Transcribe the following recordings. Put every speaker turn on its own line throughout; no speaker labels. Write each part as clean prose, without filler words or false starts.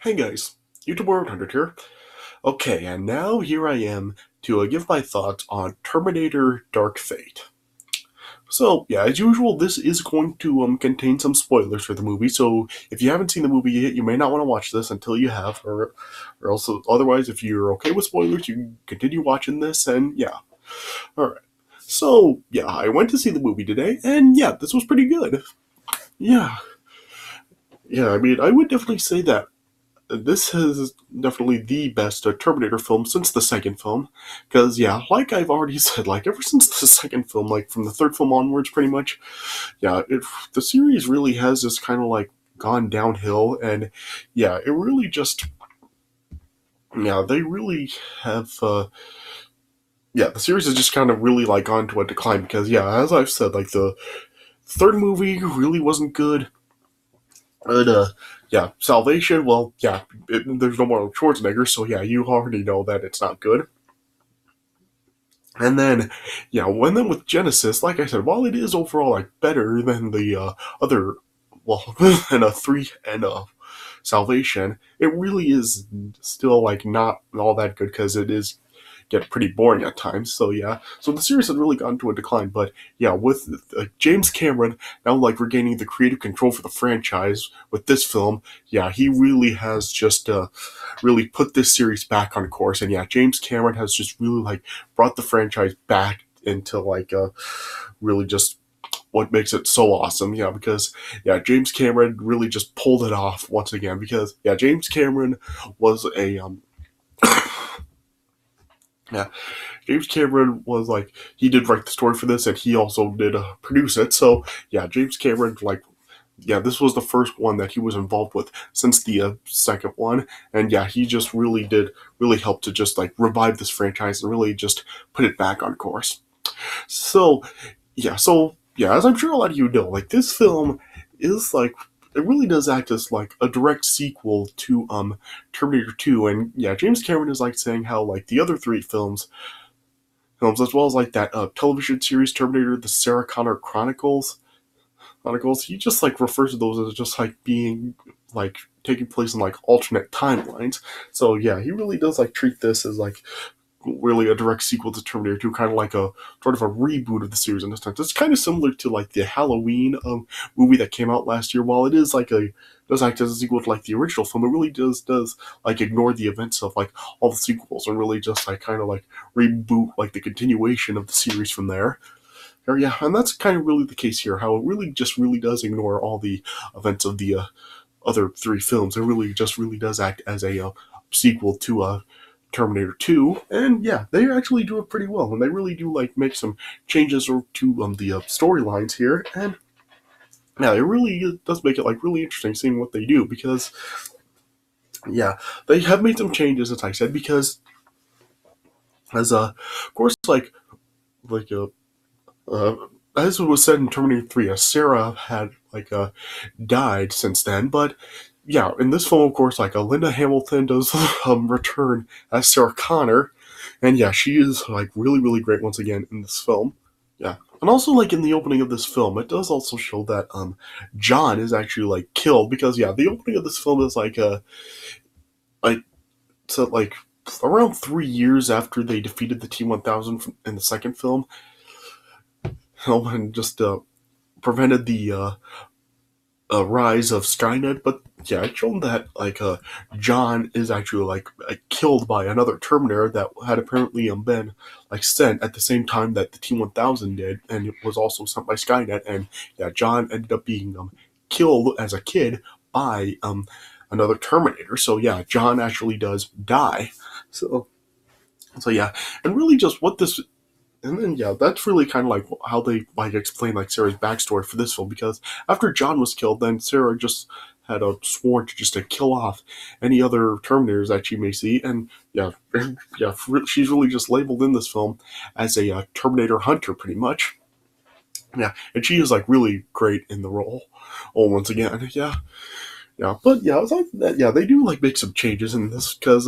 Hey guys, YouTube World 100 here. Okay, and now here I am to give my thoughts on Terminator Dark Fate. So, yeah, as usual, this is going to contain some spoilers for the movie, so if you haven't seen the movie yet, you may not want to watch this until you have, or else, otherwise, if you're okay with spoilers, you can continue watching this, and yeah. Alright. So, yeah, I went to see the movie today, and yeah, this was pretty good. Yeah. Yeah, I mean, I would definitely say that this is definitely the best Terminator film since the second film. Because, yeah, like I've already said, like, ever since the second film, like, from the third film onwards, pretty much, yeah, the series really has just kind of, like, gone downhill. And, yeah, it really just, yeah, they really have, yeah, the series has just kind of really, like, gone to a decline. Because, yeah, as I've said, like, the third movie really wasn't good. And, yeah, Salvation, well, yeah, there's no more Schwarzenegger, so yeah, you already know that it's not good. And then, yeah, when then with Genesis, like I said, while it is overall, like, better than the, other, well, than a 3 and a Salvation, it really is still, like, not all that good, because it is get pretty boring at times. So yeah, so the series has really gone to a decline. But yeah, with James Cameron now like regaining the creative control for the franchise with this film, yeah, he really has just really put this series back on course. And yeah, James Cameron has just really like brought the franchise back into like really just what makes it so awesome. Yeah, because yeah, James Cameron really just pulled it off once again. Because yeah, James Cameron was a yeah, James Cameron was like he did write the story for this, and he also did produce it. So yeah, James Cameron like yeah, this was the first one that he was involved with since the second one, and yeah, he just really did really help to just like revive this franchise and really just put it back on course. So yeah, as I'm sure a lot of you know, like this film is like it really does act as like a direct sequel to Terminator 2. And yeah, James Cameron is like saying how like the other three films as well as like that television series Terminator the Sarah Connor Chronicles, he just like refers to those as just like being like taking place in like alternate timelines. So yeah, he really does like treat this as like really a direct sequel to Terminator 2, kind of like a sort of a reboot of the series in a sense. It's kind of similar to like the Halloween movie that came out last year. While it is like a does act as a sequel to like the original film, it really does like ignore the events of like all the sequels and really just like kind of like reboot like the continuation of the series from there. Or, yeah, and that's kind of really the case here. How it really just really does ignore all the events of the other three films. It really just really does act as a sequel to Terminator 2, and yeah, they actually do it pretty well, and they really do like make some changes to the storylines here, and yeah, it really does make it like really interesting seeing what they do because yeah, they have made some changes as I said because as of course like uh as it was said in Terminator 3, Sarah had like died since then, but yeah, in this film, of course, like Linda Hamilton does return as Sarah Connor, and yeah, she is like really, really great once again in this film. Yeah, and also like in the opening of this film, it does also show that John is actually like killed because yeah, the opening of this film is like so like around 3 years after they defeated the T-1000 in the second film, and just prevented the rise of Skynet, but yeah, it's shown that like John is actually like killed by another Terminator that had apparently been like sent at the same time that the T-1000 did, and it was also sent by Skynet. And yeah, John ended up being killed as a kid by another Terminator. So yeah, John actually does die. So so yeah, and really just what this and then yeah, that's really kind of like how they like explain like Sarah's backstory for this film because after John was killed, then Sarah just had sworn to just to kill off any other Terminators that she may see, and yeah, yeah, she's really just labeled in this film as a Terminator hunter, pretty much. Yeah, and she is like really great in the role. Oh, once again, yeah, yeah, but yeah, aside from that, yeah, they do like make some changes in this because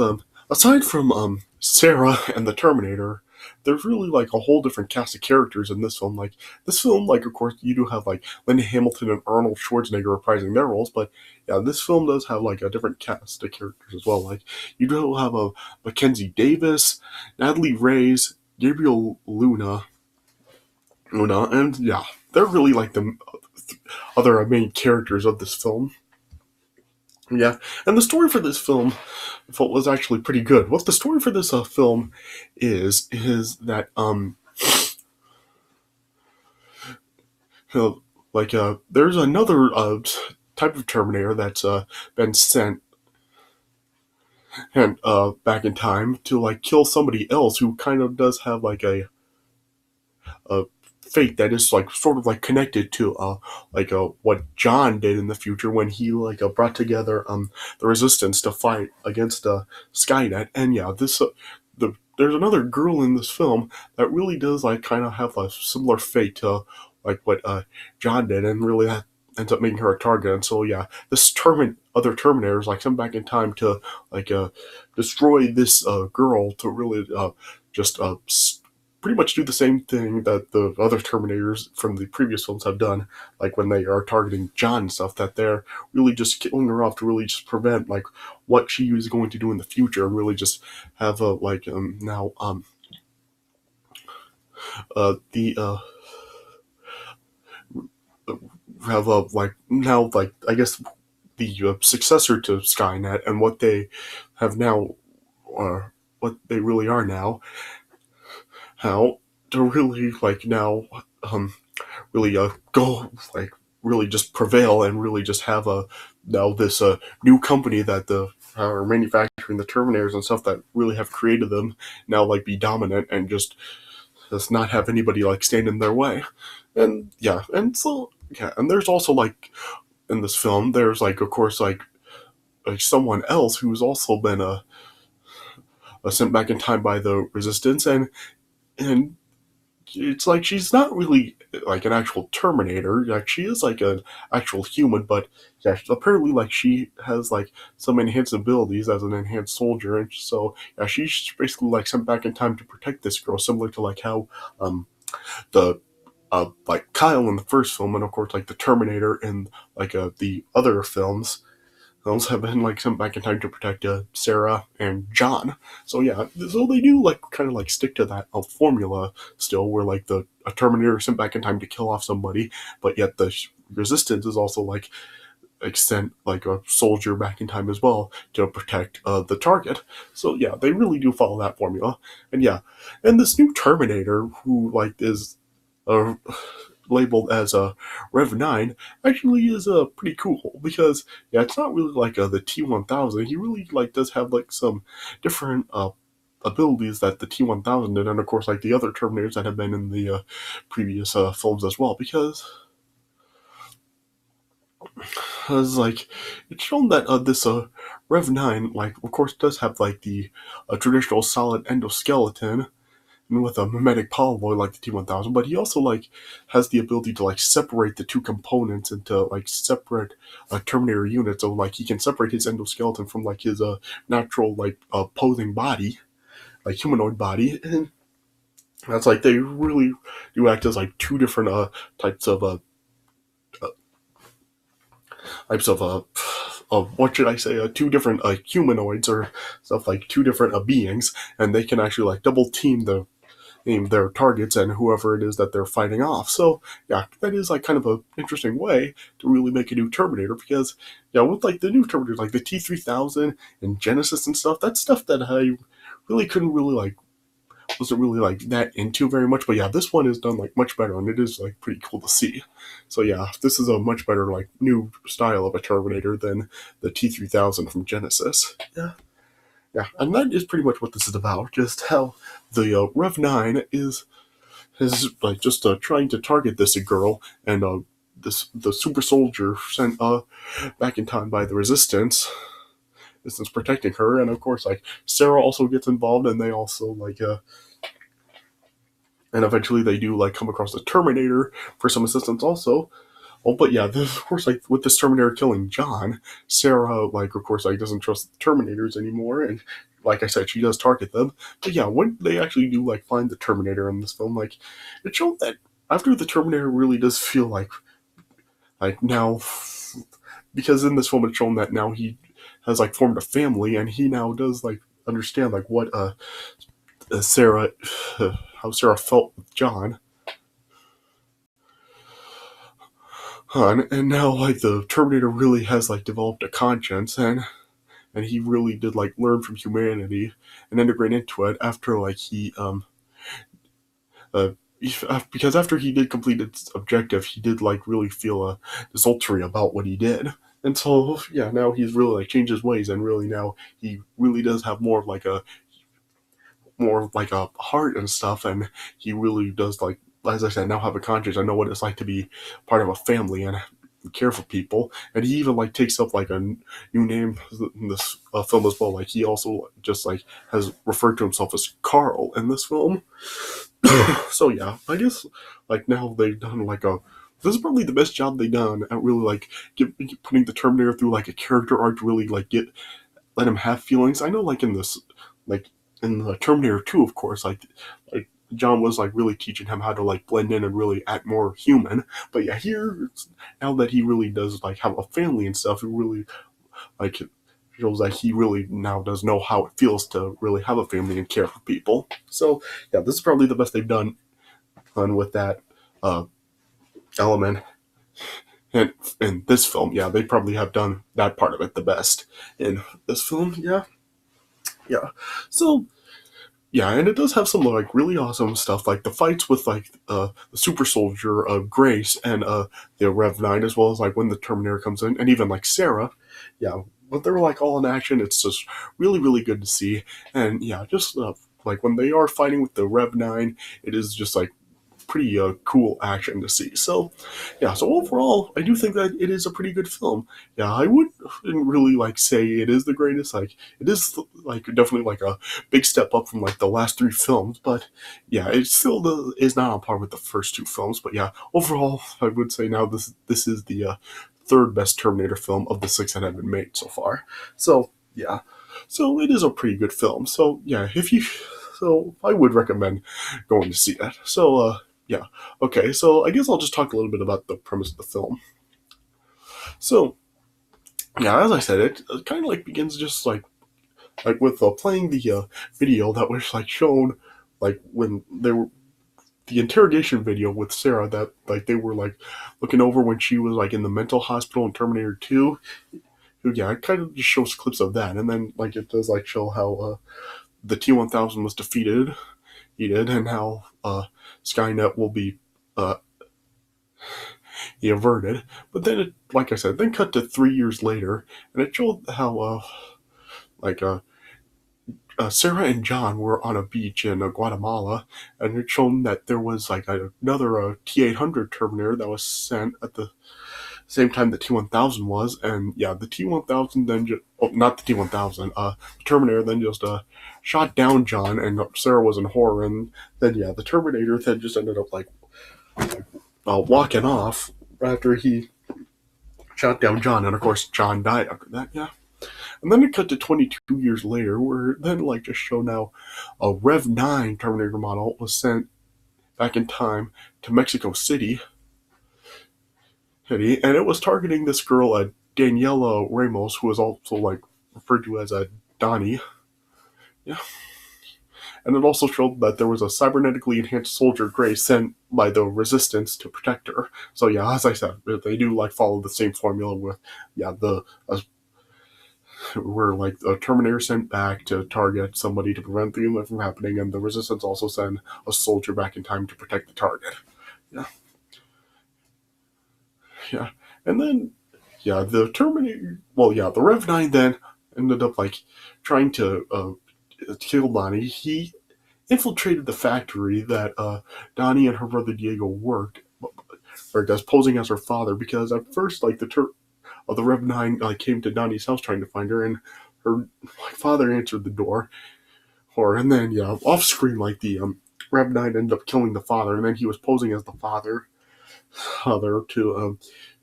aside from Sarah and the Terminator. there's really like a whole different cast of characters in this film. Like this film, like of course you do have like Linda Hamilton and Arnold Schwarzenegger reprising their roles, but yeah, this film does have like a different cast of characters as well. Like you do have a Mackenzie Davis, Natalie Reyes, Gabriel Luna, and yeah, they're really like the other main characters of this film. Yeah, and the story for this film I felt was actually pretty good. What the story for this film is that uh, there's another type of Terminator that's been sent and back in time to like kill somebody else who kind of does have like a fate that is like sort of like connected to what John did in the future when he like brought together the resistance to fight against Skynet. And yeah, there's another girl in this film that really does like kind of have a similar fate to like what John did, and really that ends up making her a target. And so yeah, this other Terminators like come back in time to like destroy this girl to really just pretty much do the same thing that the other Terminators from the previous films have done, like when they are targeting John and stuff, that they're really just killing her off to really just prevent like what she is going to do in the future, and really just have now the have like now like I guess the successor to Skynet, and what they have now, or what they really are now, how to really like now really go like really just prevail, and really just have a now this new company that the are manufacturing the Terminators and stuff that really have created them now like be dominant, and just not have anybody like stand in their way. And yeah, and so yeah, and there's also like in this film there's like of course like someone else who's also been sent back in time by the resistance, and it's like she's not really like an actual Terminator. Like she is like an actual human, but yeah, apparently like she has like some enhanced abilities as an enhanced soldier, and so yeah, she's basically like sent back in time to protect this girl, similar to like how the like Kyle in the first film, and of course like the Terminator in like the other films. Those have been like sent back in time to protect Sarah and John. So yeah, so they do like kind of like stick to that formula still, where like the a Terminator is sent back in time to kill off somebody, but yet the Resistance is also like extend like a soldier back in time as well to protect the target. So yeah, they really do follow that formula. And yeah, and this new Terminator who like is uh, labeled as a Rev 9 actually is pretty cool, because yeah, it's not really like the T1000. He really like does have like some different abilities that the T1000 did, and of course like the other Terminators that have been in the previous films as well, because like it's shown that this Rev 9 like of course does have like the traditional solid endoskeleton and with a mimetic polyvoid like the T1000, but he also like has the ability to like separate the two components into like separate Terminator units. So like he can separate his endoskeleton from like his natural like posing body, like humanoid body, and that's like they really do act as like two different types of types of what should I say, two different humanoids or stuff, like two different beings, and they can actually like double team their targets and whoever it is that they're fighting off. So yeah, that is like kind of a interesting way to really make a new Terminator, because yeah, with like the new Terminators like the T3000 and Genesis and stuff, that's stuff that I really couldn't really like wasn't really like that into very much. But yeah, this one is done like much better, and it is like pretty cool to see. So yeah, this is a much better like new style of a Terminator than the T3000 from Genesis. Yeah. Yeah, and that is pretty much what this is about. Just how the Rev 9 is like just trying to target this girl, and the super soldier sent back in time by the Resistance is protecting her, and of course like Sarah also gets involved, and they also like and eventually they do like come across the Terminator for some assistance also. Oh, but yeah, this, of course, like with this Terminator killing John, Sarah, like, of course, like doesn't trust the Terminators anymore, and like I said, she does target them. But yeah, when they actually do like find the Terminator in this film, like it showed that after the Terminator really does feel like now, because in this film it's shown that now he has like formed a family, and he now does like understand like what Sarah, how Sarah felt with John. And now like the Terminator really has like developed a conscience, and he really did like learn from humanity and integrate into it after like he uh because after he did complete its objective, he did like really feel desultory about what he did. And so yeah, now he's really like changed his ways, and really now he really does have more of like a heart and stuff, and he really does, like as I said, now have a conscience. I know what it's like to be part of a family and care for people, and he even like takes up like a new name in this film as well. Like he also just like has referred to himself as Carl in this film. So yeah, I guess like now they've done like a this is probably the best job they've done at really like putting the Terminator through like a character arc to really like get let him have feelings. I know like in this like in the Terminator 2, of course, like John was like really teaching him how to like blend in and really act more human. But yeah, here now that he really does like have a family and stuff, he really like shows that he really now does know how it feels to really have a family and care for people. So yeah, this is probably the best they've done with that uh, element. And in this film, yeah, they probably have done that part of it the best. In this film, yeah, yeah. So yeah, and it does have some like really awesome stuff, like the fights with like the super soldier Grace and the Rev 9, as well as like when the Terminator comes in, and even like Sarah. Yeah, but they're like all in action. It's just really really good to see, and yeah, just like when they are fighting with the Rev 9, it is just like pretty cool action to see. So, yeah. So overall, I do think that it is a pretty good film. Yeah, I wouldn't really like say it is the greatest. Like, it is like definitely like a big step up from like the last three films. But yeah, it still is not on par with the first two films. But yeah, overall, I would say now this is the third best Terminator film of the six that have been made so far. So yeah, so it is a pretty good film. So yeah, if you so I would recommend going to see it. So yeah. Okay, so I guess I'll just talk a little bit about the premise of the film. So, yeah, as I said, it kind of like begins just like with playing the video that was like shown like when they were the interrogation video with Sarah that like they were like looking over when she was like in the mental hospital in Terminator 2. Yeah, it kind of just shows clips of that, and then like it does like show how the T-1000 was defeated, and how Skynet will be uh, he averted. But then, it, like I said, then cut to 3 years later, and it showed how, like, Sarah and John were on a beach in Guatemala, and it showed that there was like another T-800 Terminator that was sent at the same time the T-1000 was, and yeah, the T-1000 then just, oh, not the T-1000, the Terminator then just shot down John, and Sarah was in horror, and then yeah, the Terminator then just ended up like walking off after he shot down John, and of course John died after that. Yeah, and then it cut to 22 years later, where then like just show now a Rev 9 Terminator model was sent back in time to Mexico City, and it was targeting this girl, Daniela Ramos, who was also like referred to as a Donnie. Yeah, and it also showed that there was a cybernetically enhanced soldier Grace sent by the Resistance to protect her. So yeah, as I said, they do like follow the same formula with yeah the where like a Terminator sent back to target somebody to prevent the event from happening, and the Resistance also send a soldier back in time to protect the target. Yeah, yeah, and then yeah, the Terminator. Well, yeah, the Rev 9 then ended up like trying to kill Donnie. He infiltrated the factory that Donnie and her brother Diego worked as posing as her father, because at first like the Rev 9 like came to Donnie's house trying to find her, and her father answered the door, and then yeah, off screen like the Rev 9 ended up killing the father, and then he was posing as the father to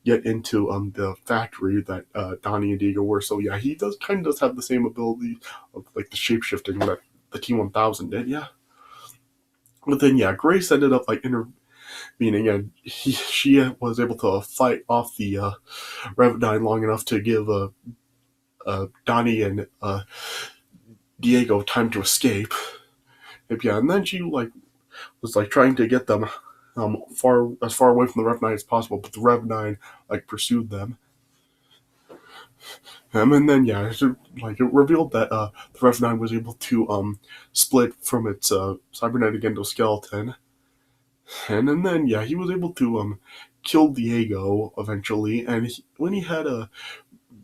get into the factory that Donnie and Diego were. So yeah, he does have the same ability of like the shape shifting that the T-1000 did. Yeah, but then yeah, Grace ended up like intervening, and she was able to fight off the Rev 9 long enough to give Donnie and Diego time to escape. Yeah, and then she like was like trying to get them far away from the Rev 9 as possible, but the Rev 9 like pursued them. And then yeah, it revealed that the Rev 9 was able to split from its cybernetic endoskeleton, and then yeah, he was able to kill Diego eventually. And when he had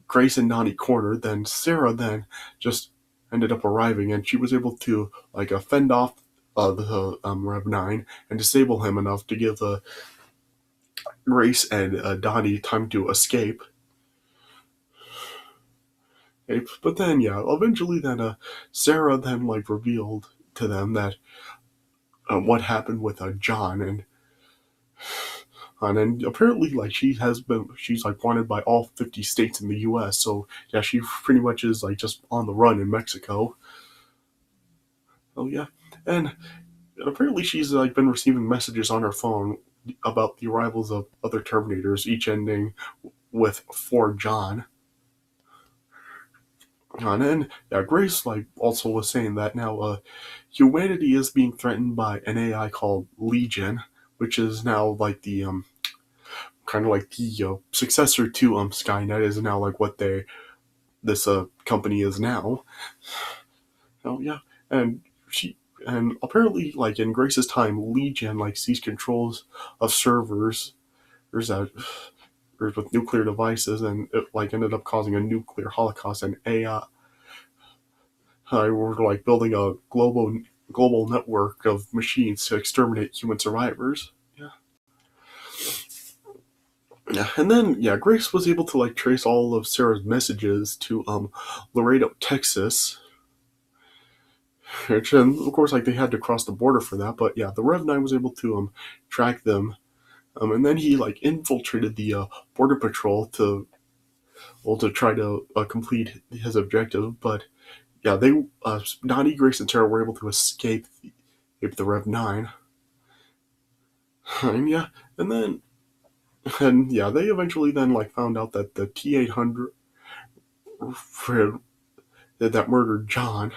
Grace and Donnie cornered, then Sarah then just ended up arriving, and she was able to like fend off the Rev 9 and disable him enough to give Grace and Donnie time to escape. But then, yeah, eventually, then Sarah then like revealed to them that what happened with John, and then apparently, like she's like wanted by all 50 states in the U.S. So yeah, she pretty much is like just on the run in Mexico. Oh yeah, and apparently she's like been receiving messages on her phone about the arrivals of other Terminators, each ending with "for John." And then, yeah, Grace like also was saying that now humanity is being threatened by an AI called Legion, which is now like the kind of like the successor to Skynet, is now like what this company is now. Oh yeah, and she and apparently like in Grace's time, Legion like seized controls of servers that with nuclear devices, and it like ended up causing a nuclear holocaust. And AI were like building a global network of machines to exterminate human survivors. Yeah. Yeah, and then yeah, Grace was able to like trace all of Sarah's messages to Laredo, Texas, which and of course like they had to cross the border for that. But yeah, the Rev 9 was able to track them, and then he like infiltrated the border patrol to try to complete his objective. But yeah, they Donnie, Grace, and Sarah were able to escape the Rev 9. And yeah, and then and yeah, they eventually then like found out that the T-800 that murdered John.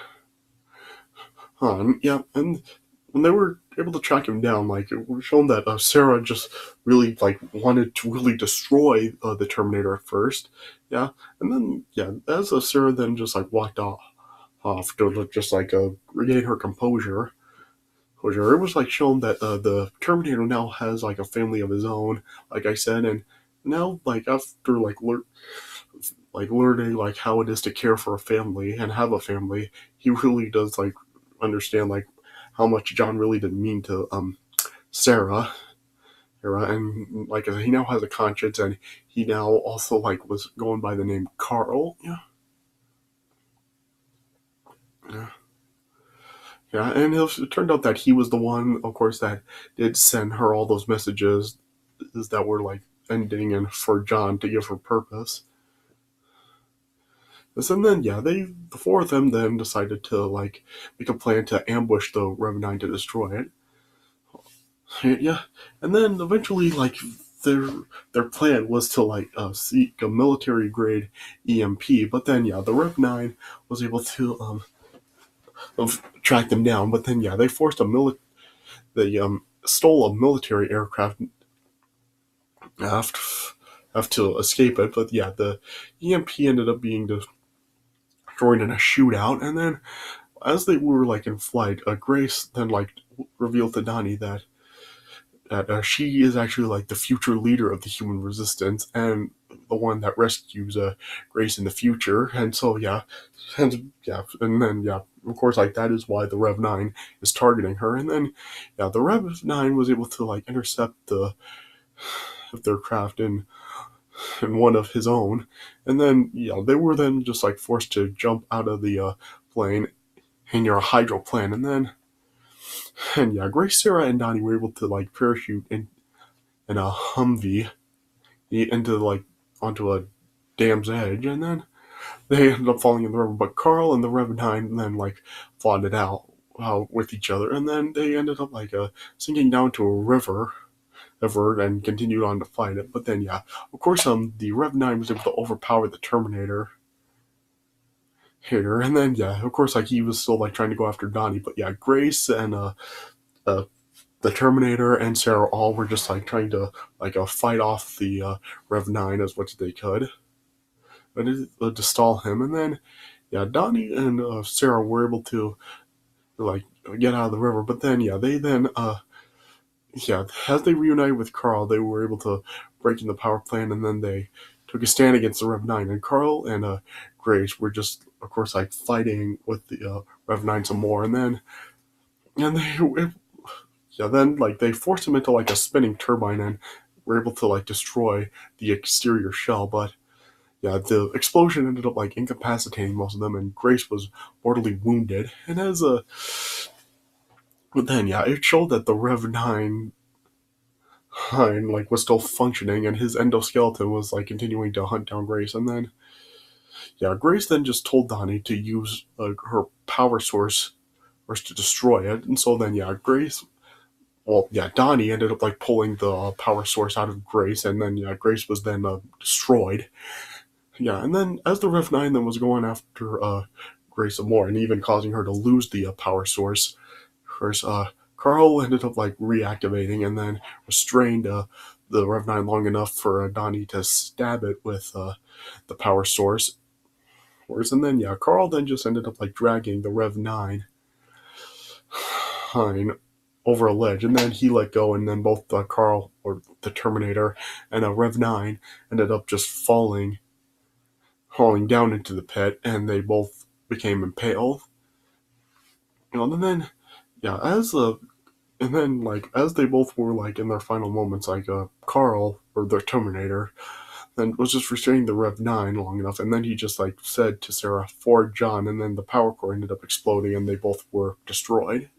Yeah, and when they were able to track him down, like it was shown that Sarah just really like wanted to really destroy the Terminator at first. Yeah, and then yeah, as Sarah then just like walked off to just like regain her composure. It was like shown that the Terminator now has like a family of his own, like I said, and now like after like learning like how it is to care for a family and have a family, he really does like understand like how much John really didn't mean to Sarah. And like I said, he now has a conscience, and he now also like was going by the name Carl. Yeah, yeah, yeah. And it turned out that he was the one, of course, that did send her all those messages that were like ending and for John to give her purpose. And then yeah, the four of them then decided to like make a plan to ambush the Rev 9 to destroy it. Yeah, and then eventually like their their plan was to like seek a military grade EMP, but then yeah, the Rev 9 was able to track them down. But then yeah, they forced they stole a military aircraft after have to escape it. But yeah, the EMP ended up being destroyed in a shootout. And then as they were like in flight, Grace then like revealed to Donnie that she is actually like the future leader of the human resistance, and the one that rescues Grace in the future. And so yeah, and then yeah, of course like that is why the Rev 9 is targeting her. And then yeah, the Rev 9 was able to like intercept their craft in one of his own, and then yeah, they were then just like forced to jump out of the plane in your hydroplane. And yeah, Grace, Sarah, and Donnie were able to like parachute in a Humvee. into like onto a dam's edge, and then they ended up falling in the river. But Carl and the Rev 9 then like fought it out with each other, and then they ended up like sinking down to a river and continued on to fight it. But then yeah, of course the Rev 9 was able to overpower the Terminator here, and then yeah, of course like he was still like trying to go after Donnie. But yeah, Grace and uh the Terminator and Sarah all were just like trying to like fight off the Rev 9 as much as they could, but to stall him. And then yeah, Donnie and Sarah were able to like get out of the river. But then yeah, they then yeah, as they reunited with Carl, they were able to break in the power plant, and then they took a stand against the Rev 9. And Carl and Grace were just, of course, like fighting with the Rev 9 some more, and then like they forced him into like a spinning turbine and were able to like destroy the exterior shell. But yeah, the explosion ended up like incapacitating most of them, and Grace was mortally wounded. And but then yeah, it showed that the Rev 9 like was still functioning, and his endoskeleton was like continuing to hunt down Grace. And then yeah, Grace then just told Donnie to use her power source or to destroy it. And so then yeah, Donnie ended up like pulling the power source out of Grace, and then yeah, Grace was then destroyed. Yeah, and then as the Rev 9 then was going after Grace some more, and even causing her to lose the power source, course, Carl ended up like reactivating and then restrained the Rev 9 long enough for Donnie to stab it with the power source. And then yeah, Carl then just ended up like dragging the Rev 9 over a ledge, and then he let go, and then both Carl, or the Terminator, and Rev 9 ended up just falling down into the pit, and they both became impaled. And then yeah, and then like as they both were like in their final moments, like Carl, or the Terminator, then was just restraining the Rev 9 long enough, and then he just like said to Sarah, "For John," and then the power core ended up exploding, and they both were destroyed.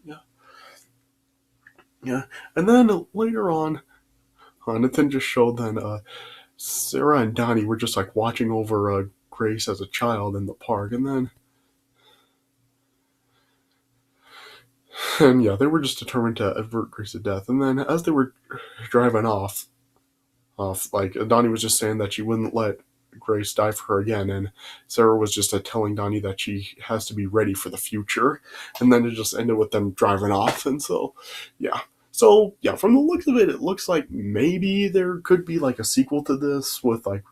Yeah, and then later on, it then just showed then Sarah and Donnie were just like watching over Grace as a child in the park, and yeah, they were just determined to avert Grace's death. And then as they were driving off, like Donnie was just saying that she wouldn't let Grace die for her again, and Sarah was just telling Donnie that she has to be ready for the future. And then it just ended with them driving off. And so yeah, from the looks of it, it looks like maybe there could be like a sequel to this with a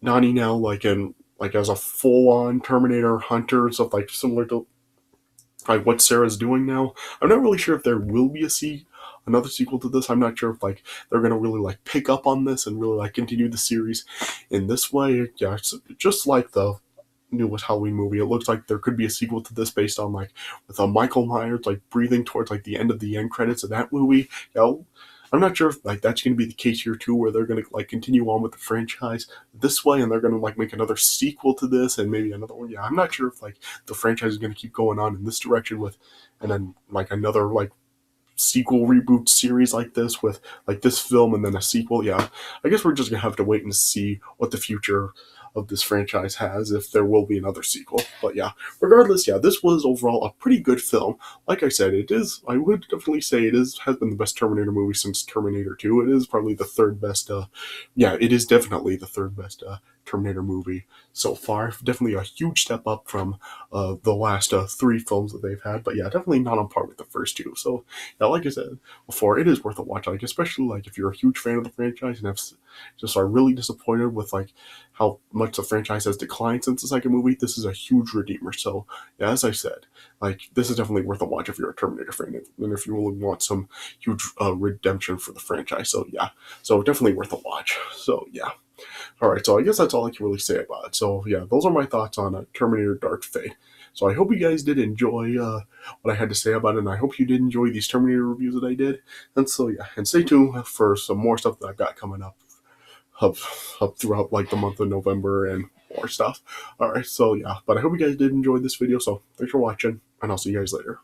Donnie now like in like as a full-on Terminator hunter and stuff like similar to like what Sarah's doing now. I'm not really sure if there will be another sequel to this. I'm not sure if like they're gonna really like pick up on this and really like continue the series in this way. Yeah, it's just like the newest Halloween movie. It looks like there could be a sequel to this based on like with Michael Myers like breathing towards like the end credits of that movie. Yeah, I'm not sure if like that's going to be the case here too, where they're going to like continue on with the franchise this way, and they're going to like make another sequel to this and maybe another one. Yeah, I'm not sure if like the franchise is going to keep going on in this direction with, and then like another like sequel reboot series like this with like this film and then a sequel. Yeah, I guess we're just gonna have to wait and see what the future of this franchise has, if there will be another sequel. But yeah, regardless, yeah, this was overall a pretty good film. Like I said, I would definitely say has been the best Terminator movie since Terminator 2. It is probably the third best, it is definitely the third best Terminator movie so far. Definitely a huge step up from the last three films that they've had. But yeah, definitely not on par with the first two. So yeah, like I said before, it is worth a watch. Like especially like if you're a huge fan of the franchise and have just are really disappointed with like how much the franchise has declined since the second movie, this is a huge redeemer. So yeah, as I said, like this is definitely worth a watch if you're a Terminator fan and if you really want some huge redemption for the franchise. So yeah, so definitely worth a watch. So yeah. All right, so I guess that's all I can really say about it. So yeah, those are my thoughts on Terminator Dark Fate. So I hope you guys did enjoy what I had to say about it, and I hope you did enjoy these Terminator reviews that I did. And so yeah, and stay tuned for some more stuff that I've got coming up throughout like the month of November and more stuff. All right, so yeah, but I hope you guys did enjoy this video. So thanks for watching, and I'll see you guys later.